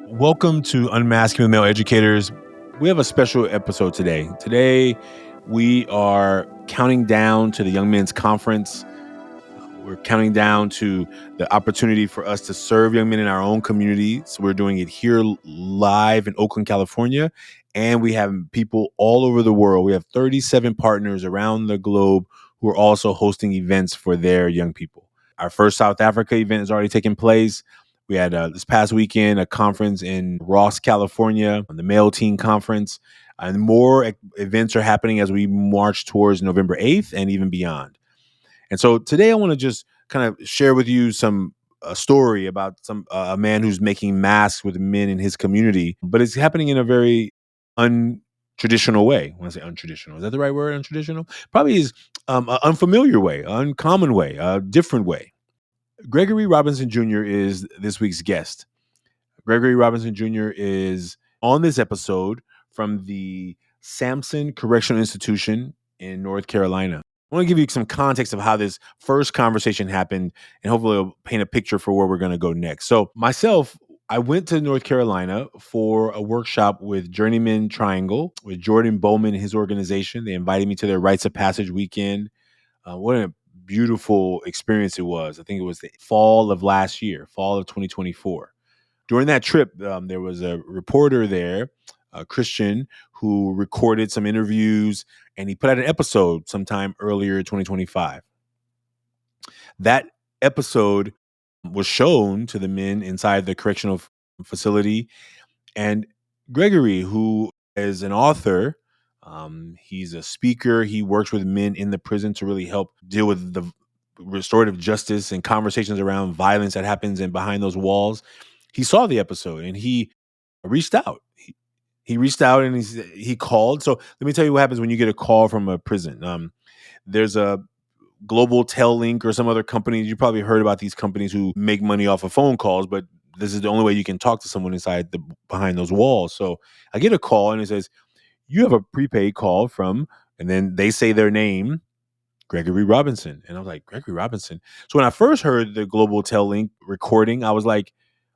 Welcome to Unmasking with Male Educators. We have a special episode today. Today, we are counting down to the Young Men's Conference. We're counting down to the opportunity for us to serve young men in our own community. So we're doing it here live in Oakland, California. And we have people all over the world. We have 37 partners around the globe who are also hosting events for their young people. Our first South Africa event has already taken place. We had this past weekend a conference in Ross, California, the Male Teen Conference. And more events are happening as we march towards November 8th and even beyond. And so today I want to just kind of share with you a story about a man who's making masks with men in his community, but it's happening in a very untraditional way. When I say untraditional, is that the right word? Untraditional? Probably is an unfamiliar way, uncommon way, a different way. Gregory Robinson Jr. is this week's guest. Gregory Robinson Jr. is on this episode from the Samson Correctional Institution in North Carolina. I want to give you some context of how this first conversation happened, and hopefully it'll paint a picture for where we're going to go next. So myself, I went to North Carolina for a workshop with Journeyman Triangle, with Jordan Bowman and his organization. They invited me to their Rites of Passage weekend. What a beautiful experience it was. I think it was the fall of last year, fall of 2024. During that trip, there was a reporter there, a Christian, who recorded some interviews, and he put out an episode sometime earlier 2025. That episode was shown to the men inside the correctional facility, and Gregory, who is an author, he's a speaker. He works with men in the prison to really help deal with the restorative justice and conversations around violence that happens in behind those walls. He saw the episode and he reached out. He reached out and he called. So let me tell you what happens when you get a call from a prison. There's a Global Tel Link or some other companies. You probably heard about these companies who make money off of phone calls, but this is the only way you can talk to someone behind those walls. So I get a call and it says, "You have a prepaid call from," and then they say their name, Gregory Robinson. And I was like, Gregory Robinson. So when I first heard the Global Tel Link recording, I was like,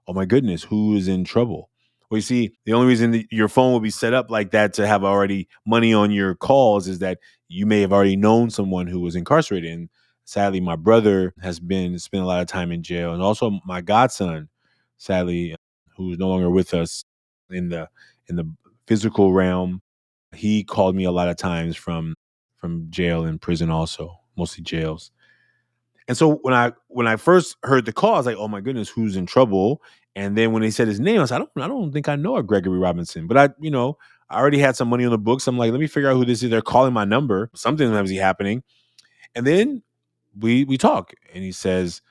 oh my goodness, who is in trouble? Well, you see, the only reason your phone will be set up like that to have already money on your calls is that you may have already known someone who was incarcerated. And sadly, my brother has spent a lot of time in jail. And also my godson, sadly, who is no longer with us in the physical realm. He called me a lot of times from jail and prison also, mostly jails. And so when I first heard the call, I was like, "Oh my goodness, who's in trouble?" And then when they said his name, I was like, I don't think I know a Gregory Robinson." But I already had some money on the books. I'm like, "Let me figure out who this is." They're calling my number. Something must be happening. And then we talk, and he says,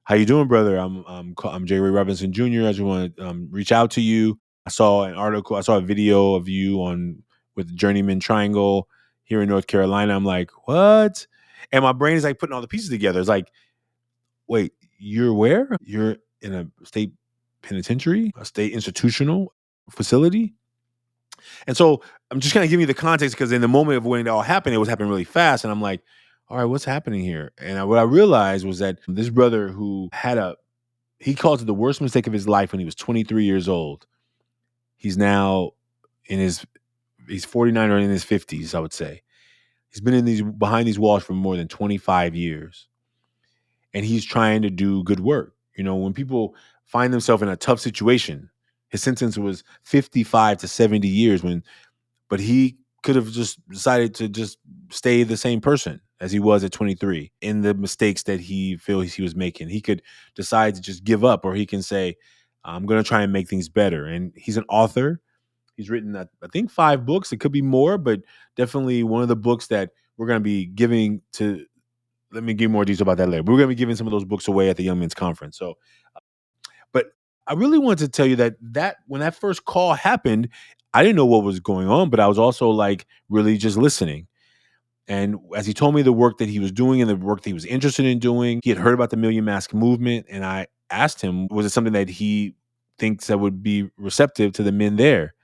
"How you doing, brother? I'm Gregory Robinson Jr. I just want to reach out to you. I saw an article. I saw a video of you on with Journeyman Triangle here in North Carolina." I'm like, "What?" And my brain is like putting all the pieces together. It's like, wait, you're where? You're in a state penitentiary, a state institutional facility? And so I'm just kind of giving you the context because in the moment of when it all happened, it was happening really fast. And I'm like, all right, what's happening here? And what I realized was that this brother who he called it the worst mistake of his life when he was 23 years old. He's now in he's 49 or in his 50s, I would say. He's been behind these walls for more than 25 years. And he's trying to do good work. When people find themselves in a tough situation, his sentence was 55 to 70 years but he could have just decided to just stay the same person as he was at 23 in the mistakes that he feels he was making. He could decide to just give up, or he can say, I'm going to try and make things better. And he's an author. He's written, I think, 5 books. It could be more, but definitely one of the books that we're going to be giving to. Let me give more details about that later. We're going to be giving some of those books away at the Young Men's Conference. So, but I really wanted to tell you that when that first call happened, I didn't know what was going on, but I was also like really just listening. And as he told me the work that he was doing and the work that he was interested in doing, he had heard about the Million Mask movement. And I asked him, was it something that he thinks that would be receptive to the men there?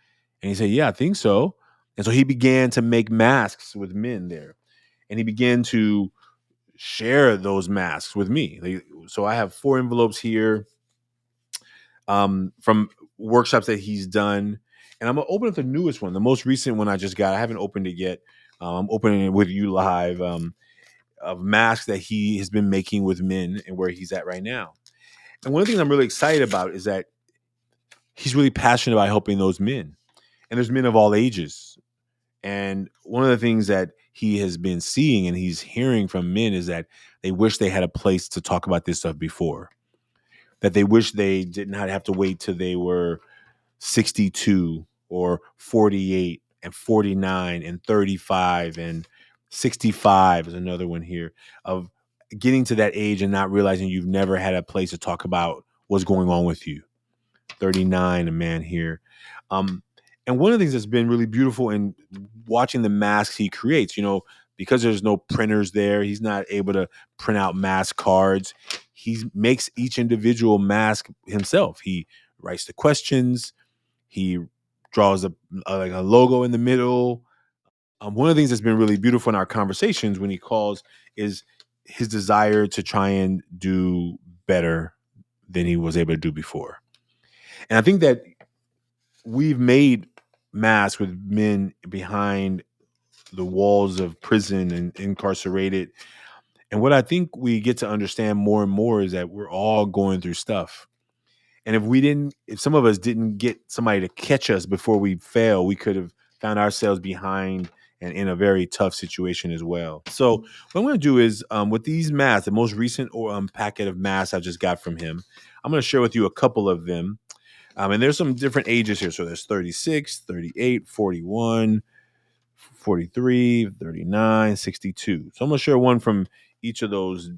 And he said, yeah, I think so. And so he began to make masks with men there. And he began to share those masks with me. So I have 4 envelopes here from workshops that he's done. And I'm gonna open up the newest one, the most recent one I just got. I haven't opened it yet. I'm opening it with you live, of masks that he has been making with men and where he's at right now. And one of the things I'm really excited about is that he's really passionate about helping those men. And there's men of all ages. And one of the things that he has been seeing and he's hearing from men is that they wish they had a place to talk about this stuff before. That they wish they did not have to wait till they were 62 or 48 and 49 and 35 and 65 is another one here, of getting to that age and not realizing you've never had a place to talk about what's going on with you. 39, a man here. Um, and one of the things that's been really beautiful in watching the masks he creates, because there's no printers there, he's not able to print out mask cards. He makes each individual mask himself. He writes the questions. He draws like a logo in the middle. One of the things that's been really beautiful in our conversations when he calls is his desire to try and do better than he was able to do before. And I think that we've made masks with men behind the walls of prison and incarcerated. And what I think we get to understand more and more is that we're all going through stuff. And if some of us didn't get somebody to catch us before we fail, we could have found ourselves behind and in a very tough situation as well. So what I'm going to do is, with these masks, the most recent packet of masks I just got from him, I'm going to share with you a couple of them. And there's some different ages here. So there's 36, 38, 41, 43, 39, 62. So I'm going to share one from each of those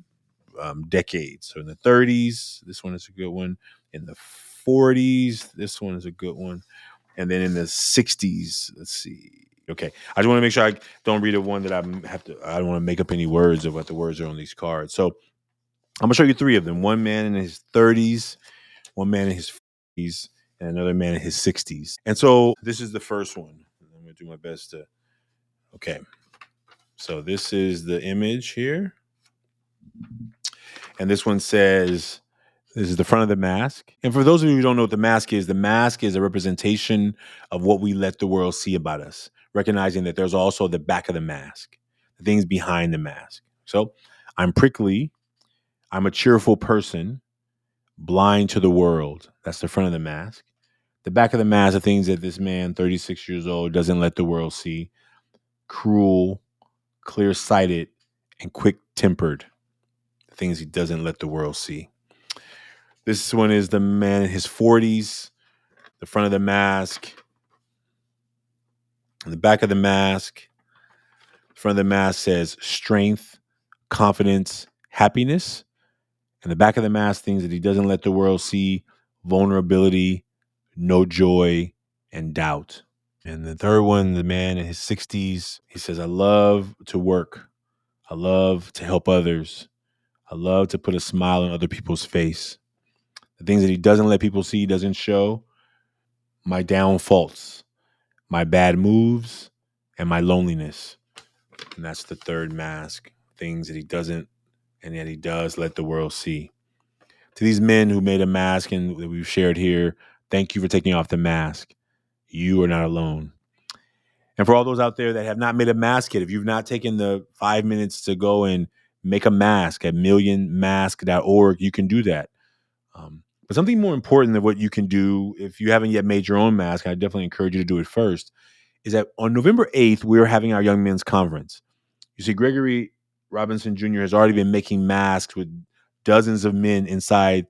decades. So in the 30s, this one is a good one. In the 40s, this one is a good one. And then in the 60s, let's see. Okay, I just want to make sure I don't read a one that I don't want to make up any words of what the words are on these cards. So I'm going to show you three of them. One man in his 30s, one man in his 40s, and another man in his 60s. And so this is the first one. I'm going to do my best to. Okay, so this is the image here. And this one says, this is the front of the mask. And for those of you who don't know what the mask is a representation of what we let the world see about us, recognizing that there's also the back of the mask, the things behind the mask. So I'm prickly. I'm a cheerful person, blind to the world. That's the front of the mask. The back of the mask are things that this man, 36 years old, doesn't let the world see. Cruel, clear-sighted, and quick-tempered. The things he doesn't let the world see. This one is the man in his 40s, the front of the mask, and the back of the mask. The front of the mask says strength, confidence, happiness. And the back of the mask, things that he doesn't let the world see: vulnerability, no joy, and doubt. And the third one, the man in his 60s, he says, I love to work. I love to help others. I love to put a smile on other people's face. The things that he doesn't let people see, doesn't show: my downfalls, my bad moves, and my loneliness. And that's the third mask. Things that he doesn't and yet he does let the world see. To these men who made a mask and that we've shared here, thank you for taking off the mask. You are not alone. And for all those out there that have not made a mask yet, if you've not taken the 5 minutes to go and make a mask at millionmask.org, you can do that. But something more important than what you can do if you haven't yet made your own mask, I definitely encourage you to do it first, is that on November 8th, we're having our Young Men's Conference. You see, Gregory Robinson Jr. has already been making masks with dozens of men inside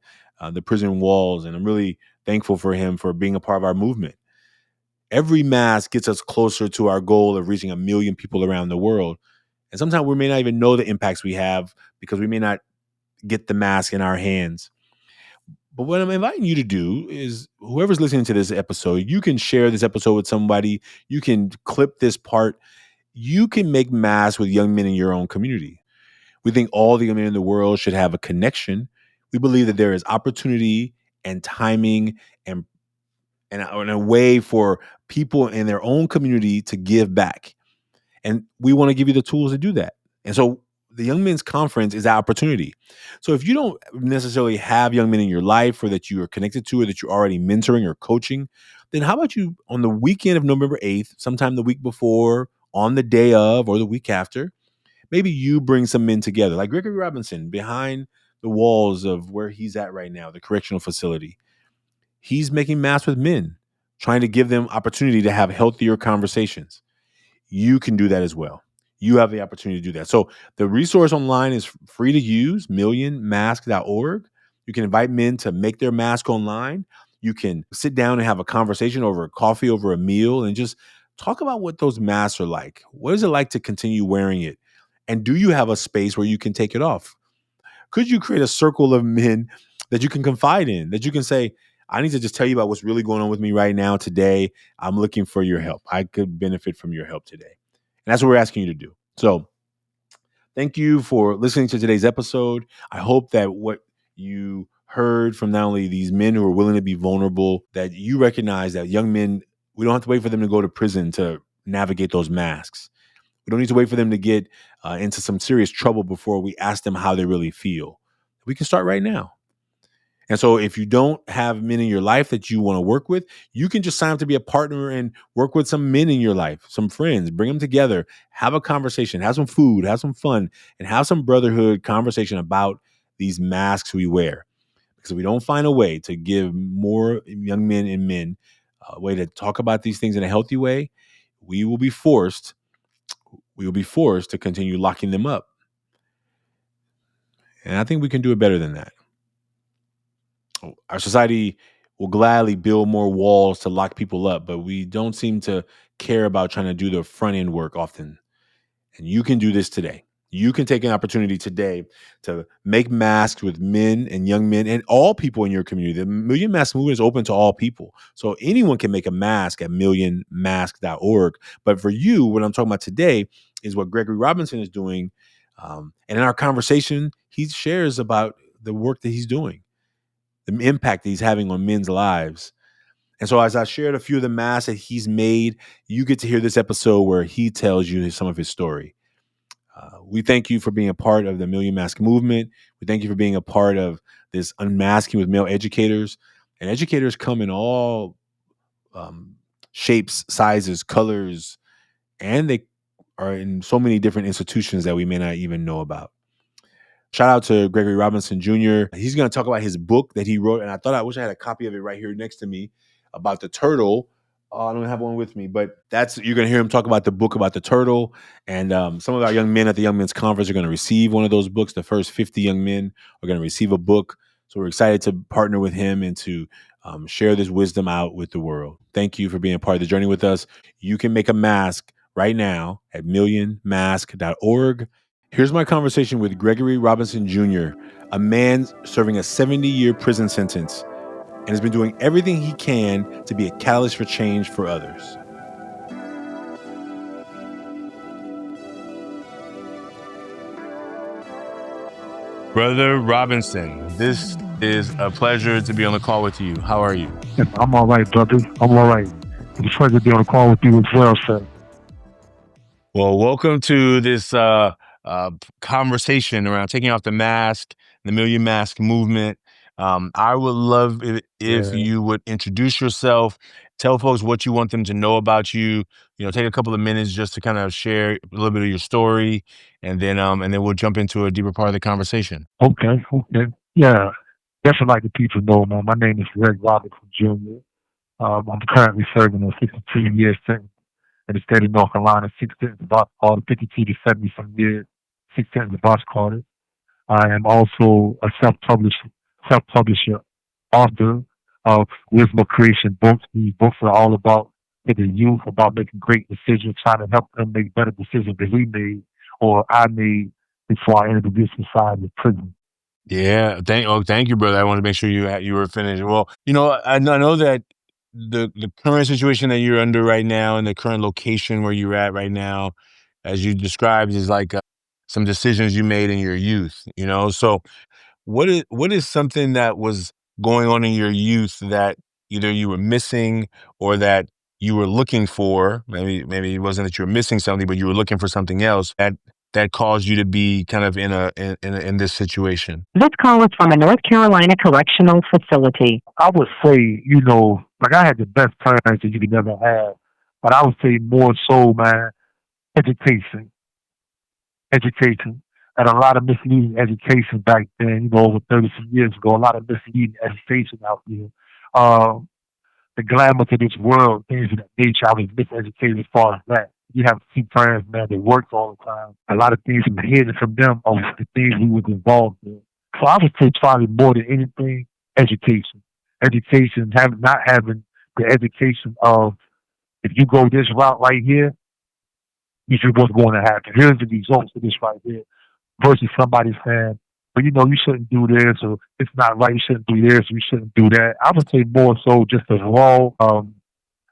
the prison walls, and I'm really thankful for him for being a part of our movement. Every mask gets us closer to our goal of reaching 1 million people around the world. And sometimes we may not even know the impacts we have because we may not get the mask in our hands. But what I'm inviting you to do is, whoever's listening to this episode, you can share this episode with somebody. You can clip this part. You can make masks with young men in your own community. We think all the young men in the world should have a connection. We believe that there is opportunity and timing and a way for people in their own community to give back. And we want to give you the tools to do that. And so the Young Men's Conference is that opportunity. So if you don't necessarily have young men in your life or that you are connected to or that you're already mentoring or coaching, then how about you on the weekend of November 8th, sometime the week before, on the day of, or the week after, maybe you bring some men together, like Gregory Robinson behind the walls of where he's at right now, the correctional facility. He's making mass with men, trying to give them opportunity to have healthier conversations. You can do that as well. You have the opportunity to do that. So the resource online is free to use, millionmask.org. You can invite men to make their mask online. You can sit down and have a conversation over coffee, over a meal, and just talk about what those masks are like. What is it like to continue wearing it? And do you have a space where you can take it off? Could you create a circle of men that you can confide in, that you can say, I need to just tell you about what's really going on with me right now today. I'm looking for your help. I could benefit from your help today. And that's what we're asking you to do. So thank you for listening to today's episode. I hope that what you heard from not only these men who are willing to be vulnerable, that you recognize that young men, we don't have to wait for them to go to prison to navigate those masks. We don't need to wait for them to get into some serious trouble before we ask them how they really feel. We can start right now. And so if you don't have men in your life that you want to work with, you can just sign up to be a partner and work with some men in your life, some friends, bring them together, have a conversation, have some food, have some fun, and have some brotherhood conversation about these masks we wear. Because if we don't find a way to give more young men and men a way to talk about these things in a healthy way, we will be forced to continue locking them up. And I think we can do it better than that. Our society will gladly build more walls to lock people up, but we don't seem to care about trying to do the front end work often. And you can do this today. You can take an opportunity today to make masks with men and young men and all people in your community. The Million Mask Movement is open to all people. So anyone can make a mask at millionmask.org. But for you, what I'm talking about today is what Gregory Robinson is doing. And in our conversation, he shares about the work that he's doing, the impact that he's having on men's lives. And so as I shared a few of the masks that he's made, you get to hear this episode where he tells you some of his story. We thank you for being a part of the Million Mask Movement. We thank you for being a part of this Unmasking with Male Educators. And educators come in all shapes, sizes, colors, and they are in so many different institutions that we may not even know about. Shout out to Gregory Robinson Jr. He's going to talk about his book that he wrote. And I wish I had a copy of it right here next to me about the turtle. I don't have one with me, but you're going to hear him talk about the book about the turtle. And some of our young men at the Young Men's Conference are going to receive one of those books. The first 50 young men are going to receive a book. So we're excited to partner with him and to share this wisdom out with the world. Thank you for being a part of the journey with us. You can make a mask right now at millionmask.org. Here's my conversation with Gregory Robinson Jr., a man serving a 70-year prison sentence and has been doing everything he can to be a catalyst for change for others. Brother Robinson, this is a pleasure to be on the call with you. How are you? I'm all right, brother. I'm all right. It's a pleasure to be on the call with you as well, sir. Well, welcome to this conversation around taking off the mask, the Million Mask Movement. I would love if you would introduce yourself, tell folks what you want them to know about you. Take a couple of minutes just to kind of share a little bit of your story, and then we'll jump into a deeper part of the conversation. Okay. Yeah. Definitely like the people know, man. My name is Gregory Robinson Jr. I'm currently serving a 62-year sentence in the state of North Carolina, 6 sentences about all the 52 to 70 some years, 6 sentences box carded. I am also a self-publisher, author of Wisdom Creation books. These books are all about the youth, about making great decisions, trying to help them make better decisions than we made or I made before I entered this society of prison. Yeah, thank you, brother. I want to make sure you were finished. Well, I know that the current situation that you're under right now and the current location where you're at right now, as you described, is like some decisions you made in your youth. So what is something that was going on in your youth that either you were missing or that you were looking for? Maybe it wasn't that you were missing something, but you were looking for something else. That that caused you to be kind of in this situation? This call is from a North Carolina correctional facility. I would say, like I had the best parents that you could ever have, but I would say more so, man, education, education, and a lot of misleading education back then. Over 30 some years ago, a lot of misleading education out there. Um, the glamour to this world, things of that nature. I was miseducated as far as that. You have two parents, man, that worked all the time. A lot of things from hidden from them of the things we was involved in. So I would say probably more than anything, education. Education, not having the education of if you go this route right here, this is what's going to happen. Here's the results of this right here. Versus somebody saying, but you shouldn't do this, or it's not right, you shouldn't do this, or you shouldn't do that. I would say more so just a raw,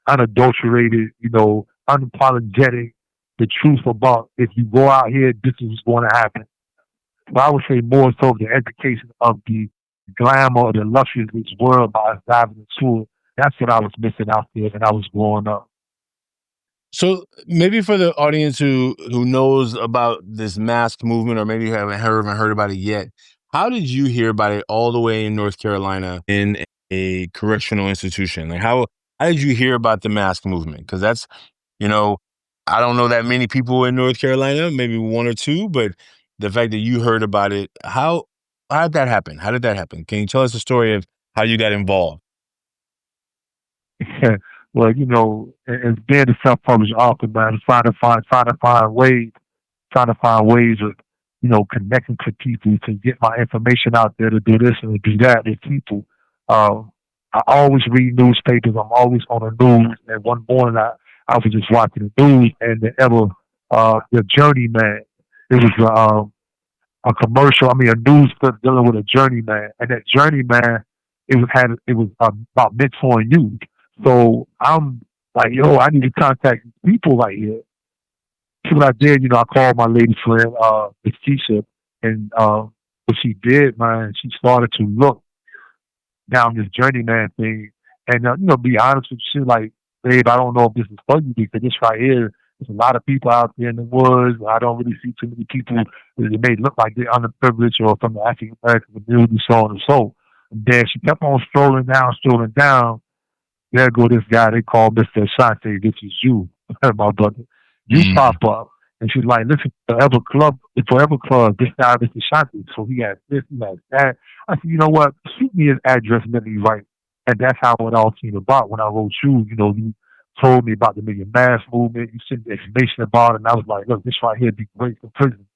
unadulterated, unapologetic, the truth about if you go out here, this is what's going to happen. But I would say more so the education of the glamour or the luxury of this world by us diving into it. That's what I was missing out there when I was growing up. So maybe for the audience who knows about this mask movement, or maybe you haven't heard about it yet, how did you hear about it all the way in North Carolina in a correctional institution? Like how did you hear about the mask movement? Because that's, you know, I don't know that many people in North Carolina, maybe one or two, but the fact that you heard about it, how did that happen? How did that happen? Can you tell us the story of how you got involved? Well, as being a self-published author, man, trying to find ways of, connecting to people to get my information out there to do this and to do that with people. Uh, I always read newspapers. I'm always on the news. And one morning I was just watching the news and the journeyman. It was a commercial. I mean, a news clip dealing with a journeyman, and that journeyman it was about mentoring youth. So I'm like, yo, I need to contact people right here. So what I did, I called my lady friend, Miss Keisha, and what she did, man, she started to look down this journeyman thing, and be honest with you, like, babe, I don't know if this is for you because this right here, there's a lot of people out there in the woods. I don't really see too many people that may look like they're underprivileged or from the African American community, so on and so. And then she kept on strolling down. There go this guy they call Mr. Ashanti. This is you, my brother. You pop up. And she's like, listen, Forever Club, this guy, Mr. Ashanti. So he has this, he has that. I said, you know what? Shoot me his address, let me write. And that's how it all came about when I wrote you. You told me about the Million Mass movement. You sent the information about it. And I was like, look, this right here would be great for prison.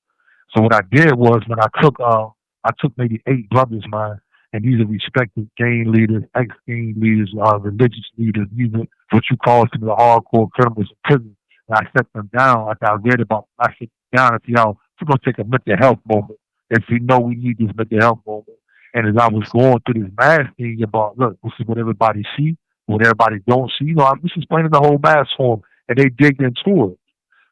So what I did was when I took maybe 8 brothers, mine, and these are respected gang leaders, ex-gang leaders, religious leaders, even what you call some of the hardcore criminals in prison. And I set them down after I read about them. I set them down and said, we're going to take a mental health moment. If we know we need this mental health moment. And as I was going through this mass thing about, look, this is what everybody see, what everybody don't see, I'm just explaining the whole mass for them. And they digged into it.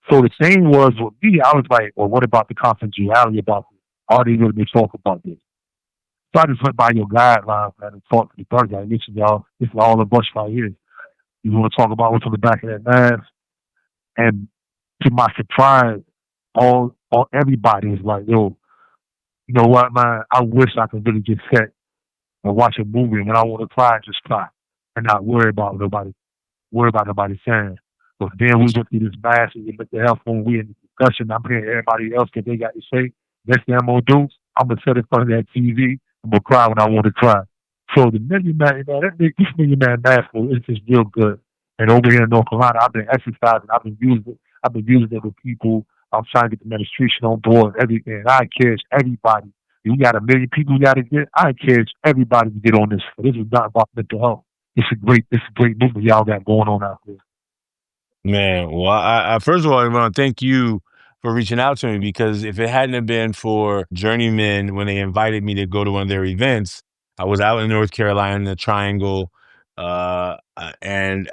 So the thing was with me, I was like, well, what about the confidentiality about this? Are they really going to talk about this? So I just went by your guidelines, man, and talked to the brother. Like, listen, y'all, this is all a bunch right here. You want to talk about what's on the back of that mask? And to my surprise, all everybody is like, yo, you know what, man? I wish I could really get set and watch a movie, and when I want to cry, just cry and not worry about nobody saying. But then we went through this mass and get the health when we in the discussion. I'm hearing everybody else that they got to say. Next thing I'm gonna do, I'm gonna sit in front of that TV. I'm gonna cry when I want to cry. So the Million Man, this Million Man basketball is just real good. And over here in North Carolina, I've been exercising. I've been using it. I've been using it with people. I'm trying to get the administration on board. Everything. I encourage everybody. You got a million people you got to get. I encourage everybody to get on this. This is not about mental health. It's a great movement y'all got going on out there. Man, well, I first of all, I want to thank you for reaching out to me, because if it hadn't have been for Journeyman when they invited me to go to one of their events, I was out in North Carolina in the Triangle, and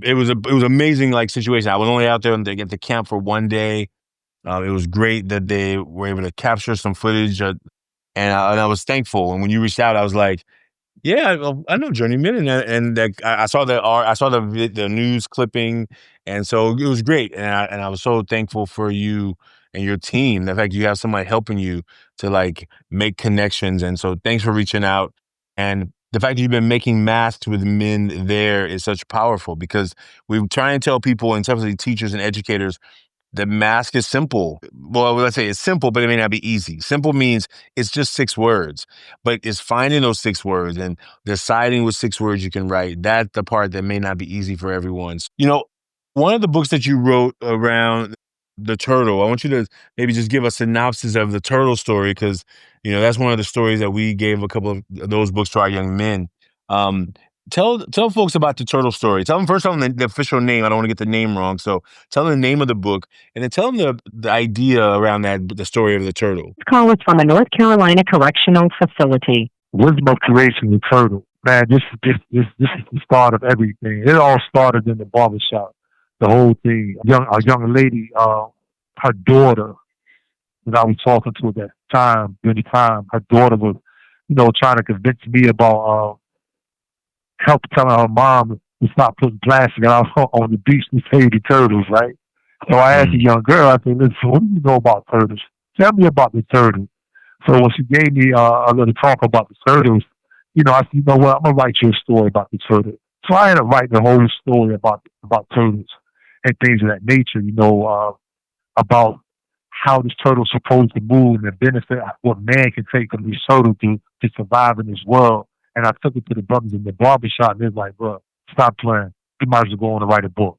it was amazing, like, situation. I was only out there at the camp for one day. It was great that they were able to capture some footage, and I was thankful. And when you reached out, I was like, yeah, I know Journeyman, and that I saw I saw the news clipping, and so it was great, and I was so thankful for you and your team. The fact you have somebody helping you to like make connections. And so thanks for reaching out. And the fact that you've been making masks with men there is such powerful, because we try and tell people, and especially teachers and educators, the mask is simple. Well, let's say it's simple, but it may not be easy. Simple means it's just 6 words, but it's finding those 6 words and deciding which 6 words you can write. That's the part that may not be easy for everyone. One of the books that you wrote around the turtle, I want you to maybe just give a synopsis of the turtle story, because that's one of the stories that we gave a couple of those books to our young men. Um, tell folks about the turtle story. Tell them the official name. I don't want to get the name wrong, so tell them the name of the book, and then tell them the idea around the story of the turtle. This call is from a North Carolina correctional facility. Wisdom of creation, the turtle. Man, this is the start of everything. It all started in the barbershop. The whole thing. A young lady, her daughter, that I was talking to at that time, during the time, her daughter was, trying to convince me about help telling her mom to stop putting plastic out on the beach to save the turtles, right? So I asked the young girl, I said, listen, what do you know about turtles? Tell me about the turtles. So when she gave me a little talk about the turtles, I said, you know what, I'm going to write you a story about the turtle. So I ended up writing the whole story about turtles and things of that nature, about how this turtle's supposed to move and the benefit what man can take from this turtle to survive in this world. And I took it to the brothers in the barbershop, and they're like, bro, stop playing. You might as well go on and write a book.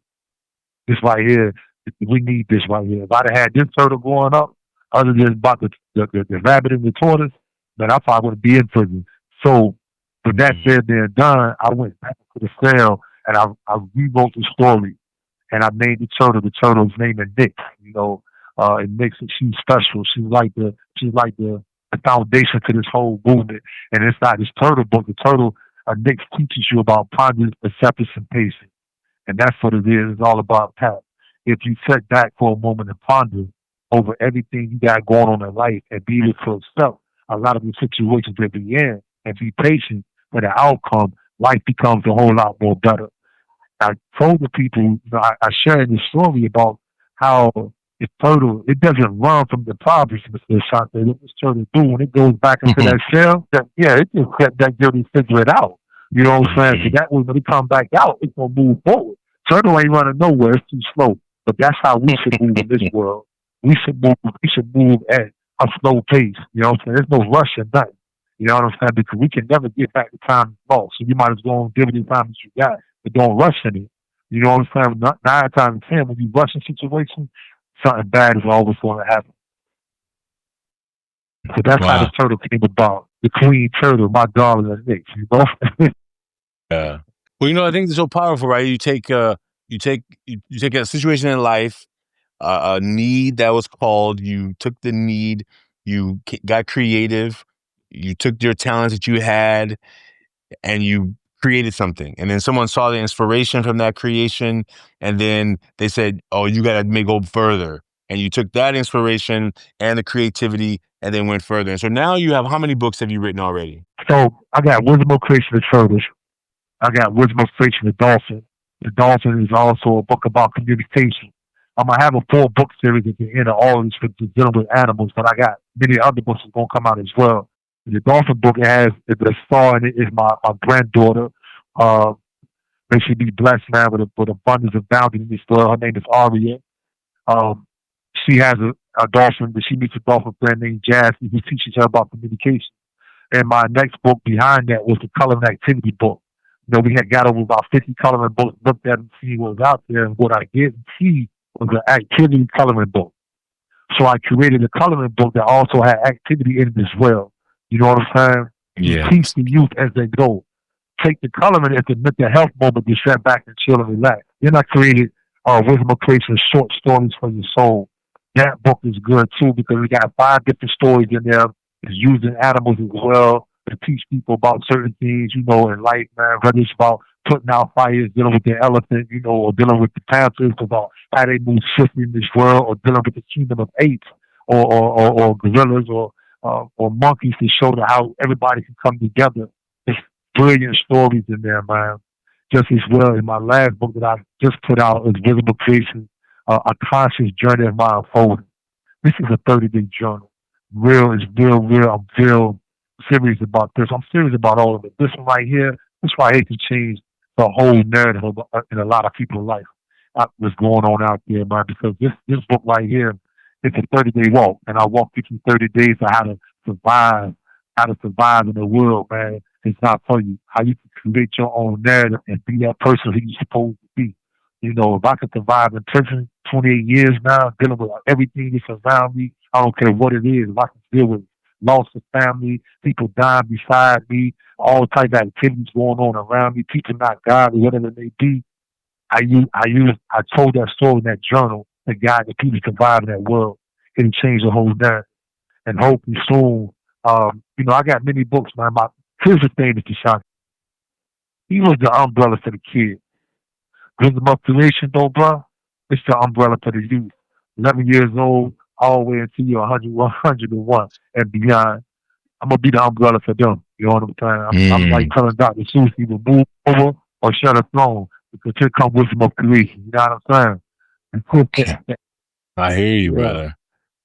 This right here, we need this right here. If I'd have had this turtle growing up, other than about the rabbit and the tortoise, then I probably wouldn't be in prison. So, with that said and done, I went back to the cell and I rewrote the story, and I named the turtle. The turtle's name is Nick. It makes it, she's special. She's like the foundation to this whole movement. And inside this turtle book, the turtle Nick teaches you about pondering, acceptance, and patience. And that's what it is. It's all about that. If you sit back for a moment and ponder over everything you got going on in life and be able to accept a lot of the situations that you're in and be patient for the outcome, life becomes a whole lot more better. I told the people, I shared this story about how it's turtle, it doesn't run from the problems, Mr. Ashanti. What this turtle do when it goes back into that shell, it just let that dirty figure it out. You know what I'm saying? So that way when it come back out, it's gonna move forward. Turtle ain't running nowhere, it's too slow. But that's how we should move in this world. We should move at a slow pace. You know what I'm saying? There's no rush or nothing. You know what I'm saying? Because we can never get back the time lost. So you might as well go and give it the time that you got, but don't rush in it. You know what I'm saying? 9 times out of 10, when you rush in situations, something bad is always going to happen. So that's how the turtle came about. The queen turtle, my darling and Nick, Yeah. Well, I think it's so powerful, right? You take a situation in life, a need that was called, you took the need, you got creative, you took your talents that you had, and you created something. And then someone saw the inspiration from that creation, and then they said, oh, you got to go further. And you took that inspiration and the creativity and then went further. And so now you have, how many books have you written already? So I got Wisdom of Creation of Turtles. I got Wisdom of Creation of Dolphin. The Dolphin is also a book about communication. I'm going to have a 4-book series at the end of all of this for dealing with animals, but I got many other books that's going to come out as well. The Dolphin book has the star in it is my granddaughter. May she be blessed, man, with abundance of bounty in this world. Her name is Aria. She has a dolphin, but she meets a dolphin friend named Jazz, who teaches her about communication. And my next book behind that was the coloring activity book. We had got over about 50 coloring books, looked at and see what was out there, and what I didn't see was an activity coloring book. So I created a coloring book that also had activity in it as well. You know what I'm saying? Yeah. You teach the youth as they go. Take the coloring as a mental health moment to sit back and chill and relax. Then I created Wisdom of Creation, short stories for your soul. That book is good too because we got 5 different stories in there. It's using animals as well to teach people about certain things, in life, man. Whether it's about putting out fires, dealing with the elephant, or dealing with the panthers, about how they move swiftly in this world, or dealing with the kingdom of apes, or gorillas, or monkeys, to show how everybody can come together. It's brilliant stories in there, man. Just as well, in my last book that I just put out is Visible Creation, A Conscious Journey of My Unfolding. This is a 30-day journal. Real is real, real. I'm real serious about this. I'm serious about all of it. This one right here, this why I hate to change the whole narrative in a lot of people's life. What's going on out there, man? Because this book right here, it's a 30-day walk, and I walk you through 30 days of survive, how to survive in the world, man. It's not for you. How you can create your own narrative and be that person who you're supposed to be. You know, if I could survive in prison 28 years now, dealing with everything that's around me, I don't care what it is. If I can deal with loss of family, people dying beside me, all type of activities going on around me, people not godly, whatever they be. I told that story in that journal to guide the people survive in that world. It'll change the whole narrative. And hopefully soon, I got many books, man. Here's the thing, Mr. Ashanti. He was the umbrella for the kids. Wisdom of creation, though, bro, it's the umbrella for the youth. 11 years old, all the way until you're 100, 101 and beyond. I'm going to be the umbrella for them. You know what I'm saying? I'm like telling Dr. Seuss, either move over or shut a throne because here comes wisdom of creation. You know what I'm saying? I hear you, Yeah. brother.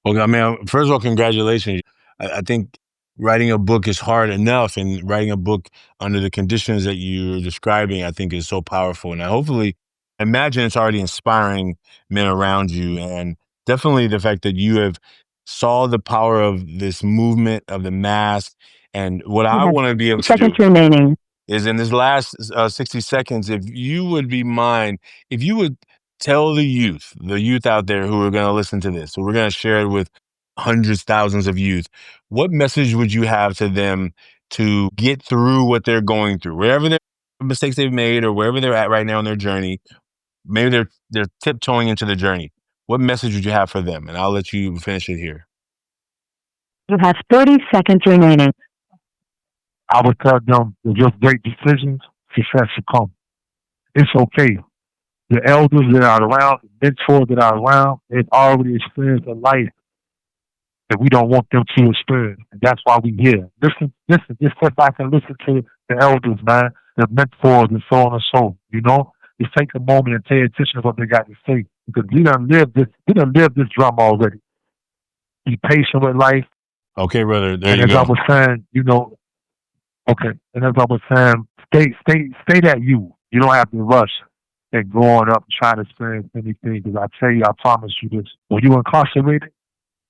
Well, I mean, first of all, congratulations. I think writing a book is hard enough, and writing a book under the conditions that you're describing, I think, is so powerful. And I hopefully imagine it's already inspiring men around you. And definitely the fact that you have saw the power of this movement of the mass. And what I You have want to be able to seconds do remaining. is in this last 60 seconds, if you would be mine, if you would tell the youth out there who are going to listen to this, so we're going to share it with hundreds, thousands of youth, what message would you have to them to get through what they're going through, wherever their mistakes they've made or wherever they're at right now in their journey? Maybe they're tiptoeing into the journey. What message would you have for them? And I'll let you finish it here. You have 30 seconds remaining. I would tell them to just great decisions, success will come. It's okay. The elders that are around, the mentors that are around, they've already experienced a life that we don't want them to experience. And that's why we here. Listen, just sit back and listen to the elders, man, the mentors and so on and so, you know? Just take a moment and pay attention to what they got to say. Because we done lived this drama already. Be patient with life. Okay, brother. There And you as I go. was saying, okay, and as I was saying, stay that you. You don't have to rush and growing up trying to experience anything. Because I tell you, I promise you this: when you're incarcerated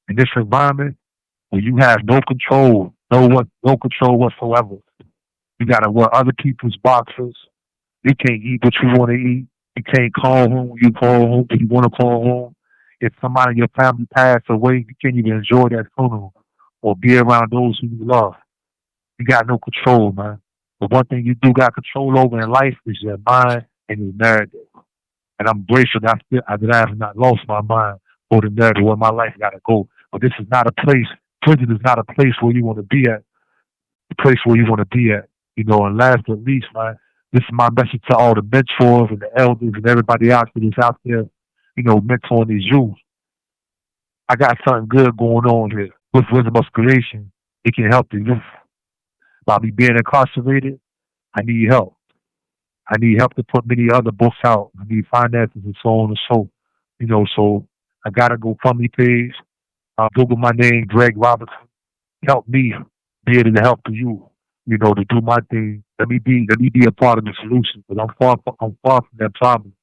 in this environment, when you have no control, no control whatsoever, you gotta wear other people's boxes. You can't eat what you want to eat. You can't call home when you call home when you want to call home. If somebody in your family passed away, you can't even enjoy that funeral or be around those who you love. You got no control, man. But one thing you do got control over in life is your mind and your narrative. And I'm grateful that I have not lost my mind for the narrative where my life got to go. But this is not a place, prison is not a place where you want to be at, the place where you want to be at. And last but least, man, this is my message to all the mentors and the elders and everybody else that's out there, mentoring these youth. I got something good going on here with Wisdom of Creation. It can help the youth. By me being incarcerated, I need help. I need help to put many other books out. I need finances and so on and so. So I got a GoFundMe page. Google my name, Greg Robinson. Help me be able to help you. To do my thing. Let me be a part of the solution. Because I'm far from that problem.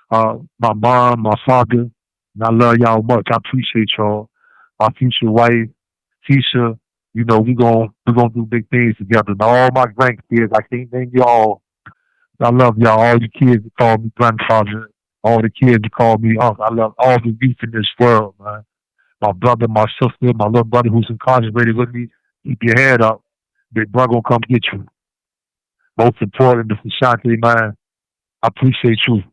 My mom, my father, and I love y'all much. I appreciate y'all. My future wife, Keisha, we gonna do big things together. And all my grandkids, I can't name y'all. I love y'all. All the kids that call me grandfather. All the kids that call me uncle. I love all the youth in this world, man. My brother, my sister, my little brother who's incarcerated with me. Keep your head up. Big brother gonna come get you. Most important, Mr. Ashanti, man, I appreciate you.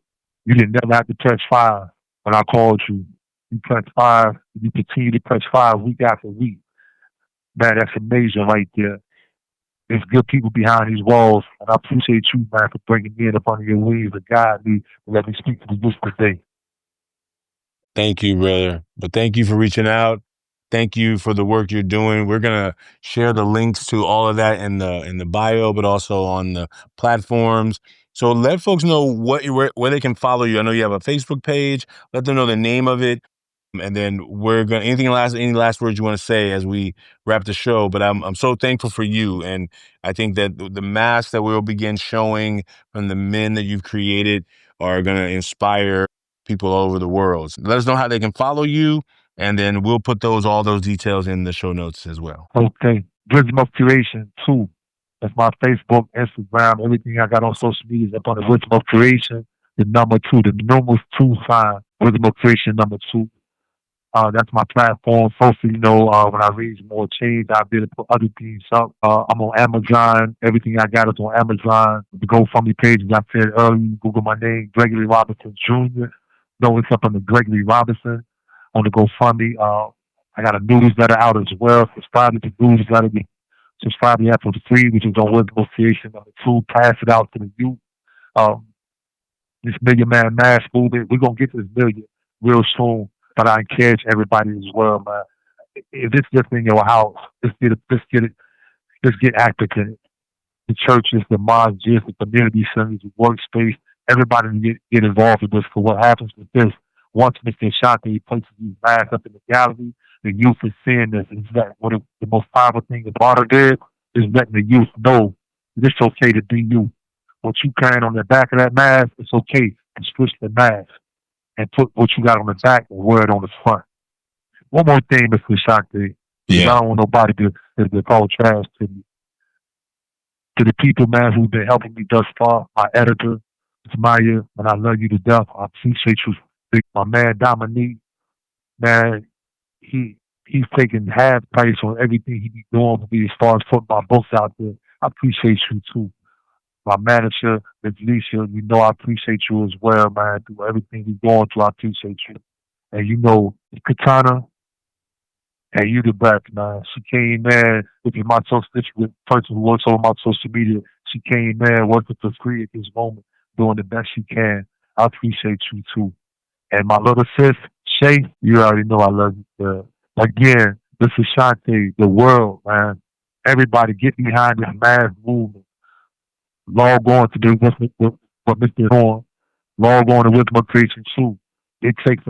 You didn't never have to press 5 when I called you. You press 5. You continue to press 5 week after week. Man, that's amazing right there. There's good people behind these walls, and I appreciate you, man, for bringing me in up under your wings to guide me and let me speak to the youth today. Thank you, brother. But thank you for reaching out. Thank you for the work you're doing. We're gonna share the links to all of that in the bio, but also on the platforms. So let folks know where they can follow you. I know you have a Facebook page. Let them know the name of it. And then we're gonna any last words you want to say as we wrap the show. But I'm so thankful for you, and I think that the masks that we'll begin showing from the men that you've created are gonna inspire people all over the world. So let us know how they can follow you, and then we'll put all those details in the show notes as well. Okay. Rhythm of Creation 2. That's my Facebook, Instagram, everything I got on social media is up on the Rhythm of Creation. The number 2, the numerous 2 sign. Rhythm of Creation number 2. That's my platform. Hopefully, when I raise more change, I'll be able to put other things up. I'm on Amazon. Everything I got is on Amazon. The GoFundMe page, as I said earlier, Google my name, Gregory Robinson Jr. No, it's up on the Gregory Robinson on the GoFundMe. I got a newsletter out as well. Subscribe to the newsletter. Subscribe to that for free, which is on Wisdom Association number 2. Pass it out to the youth. Um, this Million Man Mass movement, we're going to get to this million real soon. But I encourage everybody as well, man. If it's just in your house, let's get active in it. The churches, the mosques, the community centers, the workspace, everybody get involved with this. For what happens with this, once Mr. Ashanti places these masks up in the gallery, the youth is seeing this. And that the most powerful thing the Barter did is letting the youth know it's okay to be you. What you carrying on the back of that mask, it's okay to switch the mask and put what you got on the back and wear it on the front. One more thing, Mr. Ashanti. I don't want nobody to call trash to me. To the people, man, who've been helping me thus far, my editor, Maya, and I love you to death. I appreciate you. My man Dominique, man, he's taking half price on everything he be doing for me as far as putting my books out there. I appreciate you too. My manager, Ms. Lisa, I appreciate you as well, man. Through everything you're going through, I appreciate you. And Katana, and you the best, man. She came, man. If you're my person who works on my social media, she came, man, working for free at this moment, doing the best she can. I appreciate you too. And my little sis, Shay, you already know I love you. Again, this is Shante, the world, man. Everybody get behind this mass movement. Log on to do what Mr. Horn. Log on to Wisdom of Creation too. It takes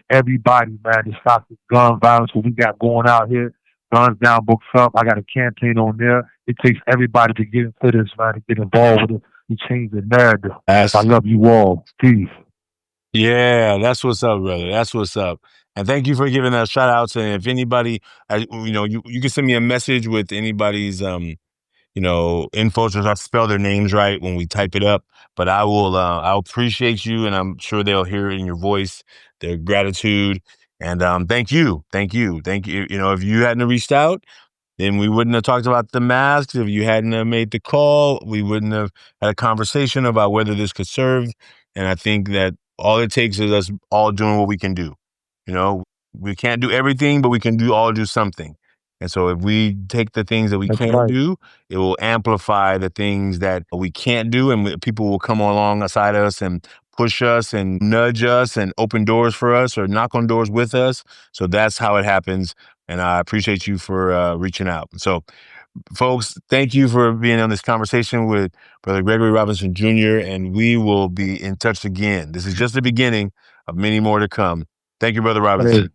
everybody, man, to stop this gun violence what we got going out here. Guns Down, Books Up. I got a campaign on there. It takes everybody to get into this, man, to get involved with it. You change the narrative. I love you all. Peace. Yeah, that's what's up, brother. That's what's up. And thank you for giving us shout outs. And if anybody, you can send me a message with anybody's, info, so I spell their names right when we type it up. But I'll appreciate you, and I'm sure they'll hear it in your voice, their gratitude. And thank you. If you hadn't reached out, then we wouldn't have talked about the masks. If you hadn't have made the call, we wouldn't have had a conversation about whether this could serve. And I think that all it takes is us all doing what we can do. We can't do everything, but we can do something. And so if we take the things that we can do, it will amplify the things that we can't do, and people will come alongside us and push us and nudge us and open doors for us or knock on doors with us. So that's how it happens. And I appreciate you for reaching out. So, folks, thank you for being on this conversation with Brother Gregory Robinson Jr., and we will be in touch again. This is just the beginning of many more to come. Thank you, Brother Robinson.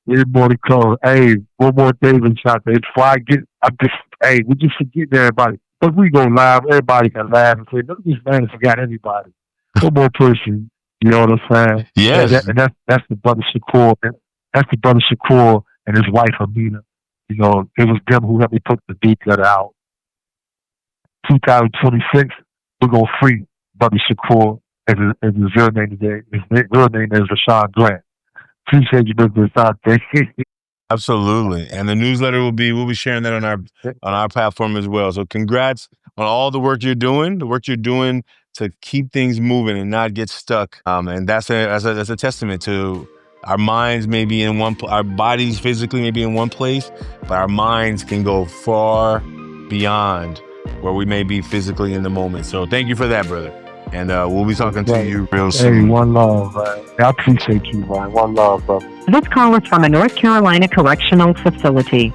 Hey, more to come. Hey, one more thing, Shante. Before we just forget everybody. But we go live, everybody can laugh and say, look, this man forgot everybody. One more person, you know what I'm saying? Yes. And that's the brother Shakur. That's the brother Shakur and his wife Amina. It was them who helped me put the deep letter out. 2026, we're gonna free Brother Shakur as his real name today. His real name is Rashawn Grant. Appreciate you, Mr. Asante. Absolutely. And the newsletter we'll be sharing that on our platform as well. So congrats on all the work you're doing, to keep things moving and not get stuck. And that's a testament to our minds may be in our bodies physically may be in one place, but our minds can go far beyond where we may be physically in the moment. So thank you for that, brother. And we'll be talking to you real soon. Hey, one love, man. I appreciate you, man. One love, brother. This call is from a North Carolina correctional facility.